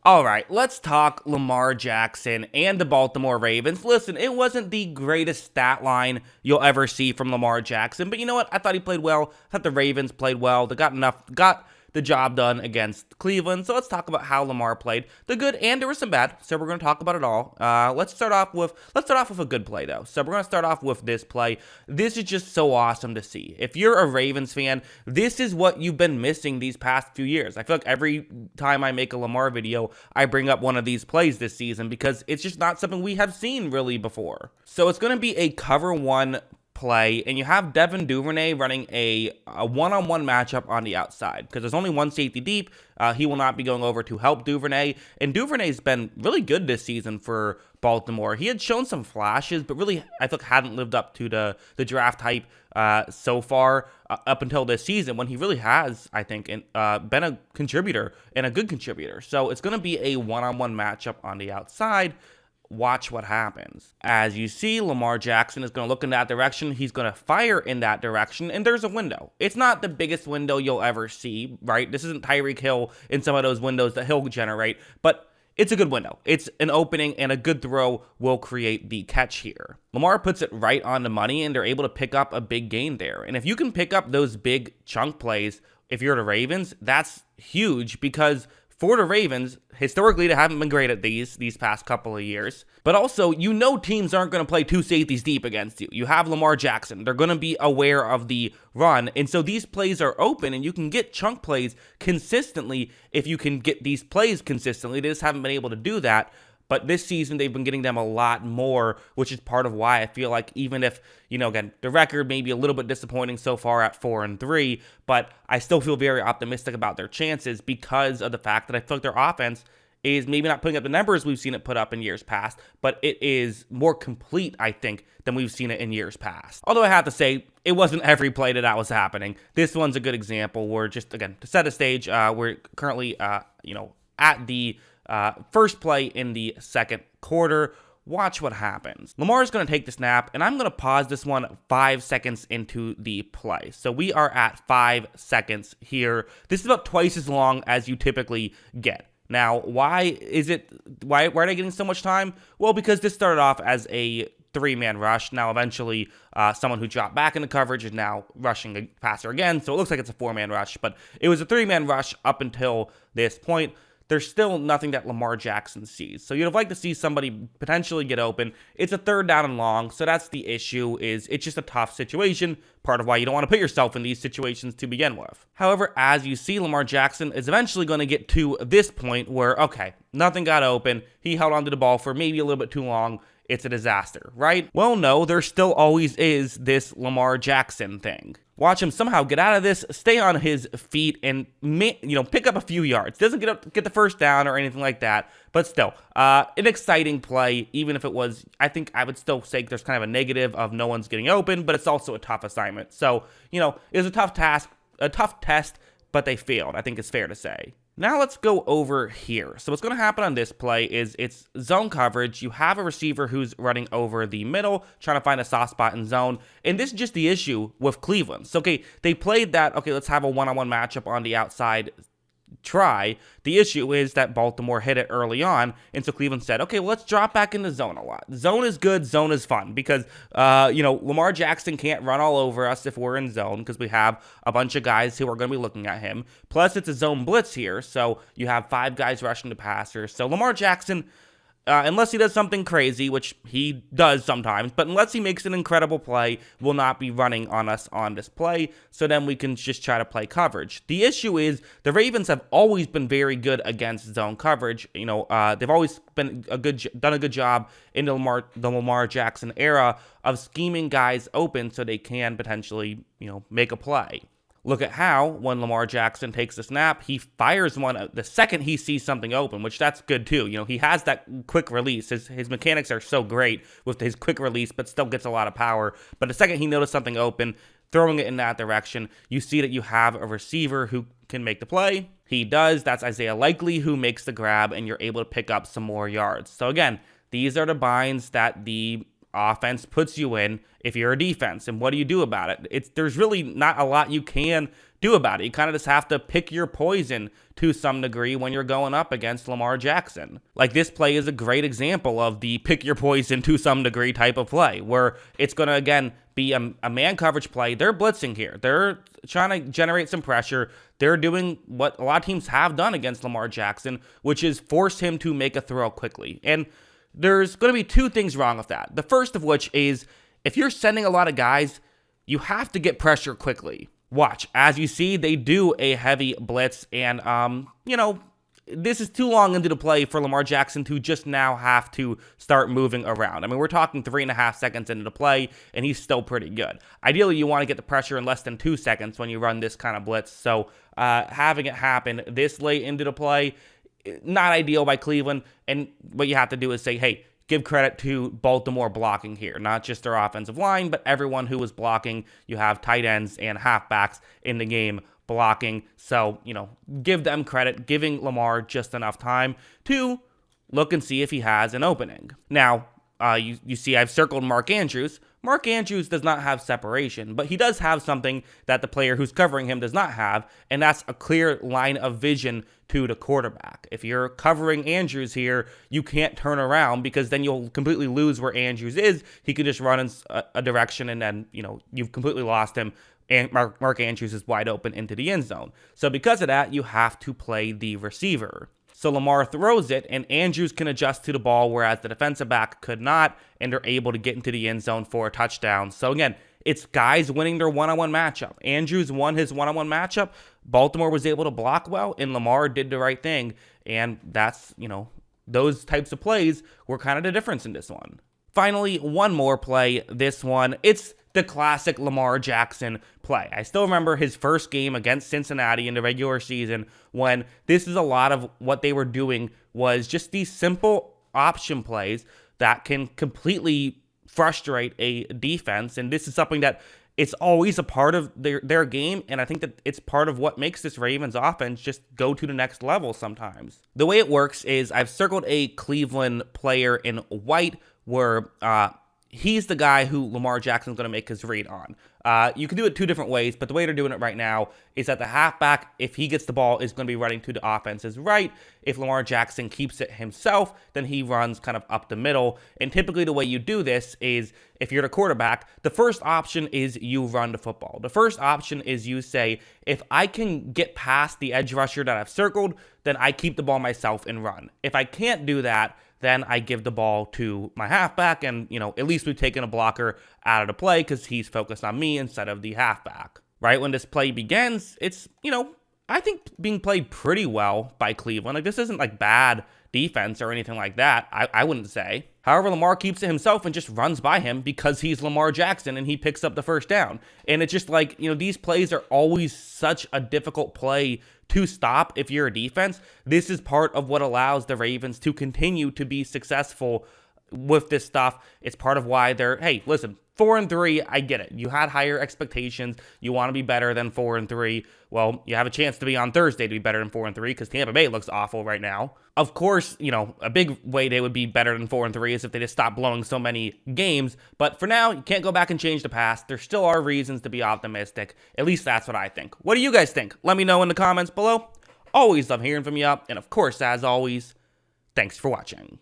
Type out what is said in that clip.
All right, let's talk Lamar Jackson and the Baltimore Ravens. Listen, it wasn't the greatest stat line you'll ever see from Lamar Jackson, but you know what? I thought he played well. I thought the Ravens played well. They got the job done against Cleveland. So let's talk about how Lamar played. The good and there was some bad. So we're going to talk about it all. Let's start off with a good play though. So we're going to start off with this play. This is just so awesome to see. If you're a Ravens fan, this is what you've been missing these past few years. I feel like every time I make a Lamar video, I bring up one of these plays this season because it's just not something we have seen really before. So it's going to be a cover one play, and you have Devin Duvernay running a one-on-one matchup on the outside because there's only one safety deep. He will not be going over to help Duvernay, and Duvernay's been really good this season for Baltimore. He had shown some flashes, but really I think hadn't lived up to the draft hype so far up until this season, when he really has, I think, been a contributor and a good contributor. So it's going to be a one-on-one matchup on the outside. Watch what happens. As you see, Lamar Jackson is going to look in that direction. He's going to fire in that direction, and there's a window. It's not the biggest window you'll ever see, right? This isn't Tyreek Hill in some of those windows that he'll generate, but it's a good window. It's an opening, and a good throw will create the catch here. Lamar puts it right on the money, and they're able to pick up a big gain there. And if you can pick up those big chunk plays, if you're the Ravens, that's huge because for the Ravens, historically, they haven't been great at these past couple of years. But also, you know teams aren't going to play two safeties deep against you. You have Lamar Jackson. They're going to be aware of the run. And so these plays are open, and you can get chunk plays consistently if you can get these plays consistently. They just haven't been able to do that. But this season, they've been getting them a lot more, which is part of why I feel like even if, again, the record may be a little bit disappointing so far at 4-3, but I still feel very optimistic about their chances because of the fact that I feel like their offense is maybe not putting up the numbers we've seen it put up in years past, but it is more complete, I think, than we've seen it in years past. Although I have to say, it wasn't every play that was happening. This one's a good example where just, again, to set a stage, we're currently, at the first play in the second quarter. Watch what happens. Lamar is going to take the snap, and I'm going to pause this one 5 seconds into the play. So we are at 5 seconds here. This is about twice as long as you typically get. Now, why are they getting so much time? Well, because this started off as a three-man rush. Now, eventually, someone who dropped back into coverage is now rushing a passer again, so it looks like it's a four-man rush, but it was a three-man rush up until this point. There's still nothing that Lamar Jackson sees. So you'd have liked to see somebody potentially get open. It's a third down and long, so that's the issue. It's just a tough situation, part of why you don't want to put yourself in these situations to begin with. However, as you see, Lamar Jackson is eventually going to get to this point where, okay, nothing got open. He held onto the ball for maybe a little bit too long. It's a disaster, right? Well, no, there still always is this Lamar Jackson thing. Watch him somehow get out of this, stay on his feet, and pick up a few yards. Doesn't get the first down or anything like that, but still, an exciting play. Even if it was, I think I would still say there's kind of a negative of no one's getting open, but it's also a tough assignment. So it was a tough task, a tough test, but they failed. I think it's fair to say. Now let's go over here. So what's going to happen on this play is it's zone coverage. You have a receiver who's running over the middle, trying to find a soft spot in zone. And this is just the issue with Cleveland. So, okay, they played that, okay, let's have a one-on-one matchup on the outside try. The issue is that Baltimore hit it early on, and so Cleveland said, okay, well, let's drop back into zone a lot. Zone is good, zone is fun, because, Lamar Jackson can't run all over us if we're in zone, because we have a bunch of guys who are going to be looking at him. Plus, it's a zone blitz here, so you have 5 guys rushing to passers. So Lamar Jackson, unless he does something crazy, which he does sometimes, but unless he makes an incredible play, will not be running on us on this play, so then we can just try to play coverage. The issue is the Ravens have always been very good against zone coverage. They've always been done a good job in the Lamar Jackson era of scheming guys open so they can potentially, make a play. Look at how, when Lamar Jackson takes the snap, he fires one the second he sees something open, which that's good too. He has that quick release. His mechanics are so great with his quick release, but still gets a lot of power. But the second he noticed something open, throwing it in that direction, you see that you have a receiver who can make the play. He does. That's Isaiah Likely who makes the grab, and you're able to pick up some more yards. So again, these are the binds that the offense puts you in if you're a defense. And what do you do about it? There's really not a lot you can do about it. You kind of just have to pick your poison to some degree when you're going up against Lamar Jackson. Like, this play is a great example of the pick your poison to some degree type of play, where it's going to, again, be a man coverage play. They're blitzing here. They're trying to generate some pressure. They're doing what a lot of teams have done against Lamar Jackson, which is force him to make a throw quickly. And there's going to be two things wrong with that. The first of which is, if you're sending a lot of guys, you have to get pressure quickly. Watch, as you see, they do a heavy blitz, and, this is too long into the play for Lamar Jackson to just now have to start moving around. I mean, we're talking 3.5 seconds into the play, and he's still pretty good. Ideally, you want to get the pressure in less than 2 seconds when you run this kind of blitz, so having it happen this late into the play, not ideal by Cleveland, and what you have to do is say, hey, give credit to Baltimore blocking here, not just their offensive line, but everyone who was blocking. You have tight ends and halfbacks in the game blocking. So, give them credit, giving Lamar just enough time to look and see if he has an opening. Now, you see I've circled Mark Andrews. Mark Andrews does not have separation, but he does have something that the player who's covering him does not have, and that's a clear line of vision to the quarterback. If you're covering Andrews here, you can't turn around, because then you'll completely lose where Andrews is. He could just run in a direction, and then, you've completely lost him, and Mark Andrews is wide open into the end zone. So because of that, you have to play the receiver. So Lamar throws it, and Andrews can adjust to the ball, whereas the defensive back could not, and they're able to get into the end zone for a touchdown. So again, it's guys winning their one-on-one matchup. Andrews won his one-on-one matchup. Baltimore was able to block well, and Lamar did the right thing. And that's, those types of plays were kind of the difference in this one. Finally, one more play. This one, it's the classic Lamar Jackson play. I still remember his first game against Cincinnati in the regular season, when this is a lot of what they were doing was just these simple option plays that can completely frustrate a defense. And this is something that it's always a part of their game, and I think that it's part of what makes this Ravens offense just go to the next level sometimes. The way it works is I've circled a Cleveland player in white where he's the guy who Lamar Jackson's going to make his read on. You can do it two different ways, but the way they're doing it right now is that the halfback, if he gets the ball, is going to be running to the offense's right. If Lamar Jackson keeps it himself, then he runs kind of up the middle. And typically the way you do this is, if you're the quarterback, the first option is you run the football. The first option is you say, if I can get past the edge rusher that I've circled, then I keep the ball myself and run. If I can't do that, then I give the ball to my halfback, and, at least we've taken a blocker out of the play because he's focused on me instead of the halfback. Right when this play begins, it's, I think being played pretty well by Cleveland. Like, this isn't like bad defense or anything like that, I wouldn't say. However, Lamar keeps it himself and just runs by him because he's Lamar Jackson, and he picks up the first down. And it's just like, these plays are always such a difficult play to stop if you're a defense. This is part of what allows the Ravens to continue to be successful with this stuff. It's part of why they're, hey, listen, 4-3, I get it. You had higher expectations. You want to be better than 4-3. Well, you have a chance to be on Thursday to be better than 4-3 because Tampa Bay looks awful right now. Of course, a big way they would be better than 4-3 is if they just stop blowing so many games. But for now, you can't go back and change the past. There still are reasons to be optimistic. At least that's what I think. What do you guys think? Let me know in the comments below. Always love hearing from you. And of course, as always, thanks for watching.